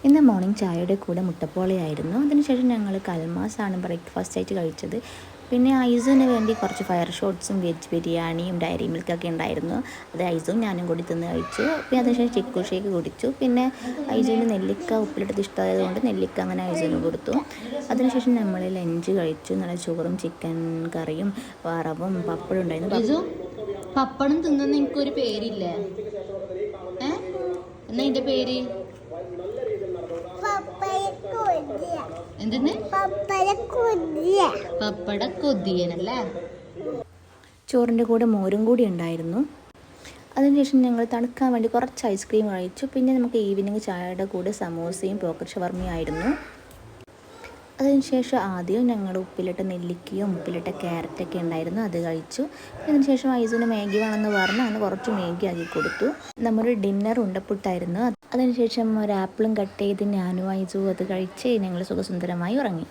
ഇന്ന് മോർണിംഗ് ചായയുടെ കൂടെ മുട്ടപ്പോളയായിരുന്നു. അതിനുശേഷം ഞങ്ങൾ കൽമാസാണ് ബ്രേക്ക്ഫാസ്റ്റ് ആയിട്ട് കഴിച്ചത്. പിന്നെ ഐസുവിന് വേണ്ടി കുറച്ച് ഫയർ ഷോട്ട്സും വെജ് ബിരിയാണിയും ഡയറി മിൽക്കൊക്കെ ഉണ്ടായിരുന്നു. അത് ഐസും ഞാനും കൂടി തിന്ന് കഴിച്ചു. പിന്നെ അതിനുശേഷം ചിക്കു ഷേക്ക് കുടിച്ചു. പിന്നെ ഐസുവിന് നെല്ലിക്ക ഉപ്പിലിട്ടത് ഇഷ്ടമായതുകൊണ്ട് നെല്ലിക്ക അങ്ങനെ ഐസുവിന് കൊടുത്തു. അതിനുശേഷം നമ്മൾ ലഞ്ച് കഴിച്ചു. നല്ല ചോറും ചിക്കൻ കറിയും വറവും പപ്പടും ഉണ്ടായിരുന്നു. പപ്പടം തിന്നുന്ന എനിക്കൊരു പേരില്ലേ? എന്നാ എൻ്റെ പേര് എന്തെന്ന്? പപ്പട കൊതിയനല്ലേ. ചോറിൻ്റെ കൂടെ മോരും കൂടി ഉണ്ടായിരുന്നു. അതിനുശേഷം ഞങ്ങൾ തണുക്കാൻ വേണ്ടി കുറച്ച് ഐസ്ക്രീം കഴിച്ചു. പിന്നെ നമുക്ക് ഈവനിങ് ചായയുടെ കൂടെ സമോസയും പോക്കറ്റ് ഷവർമയും ആയിരുന്നു. അതിനുശേഷം ആദ്യം ഞങ്ങൾ ഉപ്പിലിട്ട നെല്ലിക്കയും ഉപ്പിലിട്ട ക്യാരറ്റൊക്കെ ഉണ്ടായിരുന്നു, അത് കഴിച്ചു. അതിനുശേഷം ഐസുവിന് മാഗി വേണമെന്ന് പറഞ്ഞ് അങ്ങനെ കുറച്ച് മാഗി ആക്കി കൊടുത്തു. നമ്മുടെ ഡിന്നർ ഉണ്ടപ്പുട്ടായിരുന്നു. അതിനുശേഷം ഒരു ആപ്പിളും കട്ട് ചെയ്ത് ഞാനും ഐസും അത് കഴിച്ച് ഞങ്ങൾ സുഖസുന്ദരമായി ഉറങ്ങി.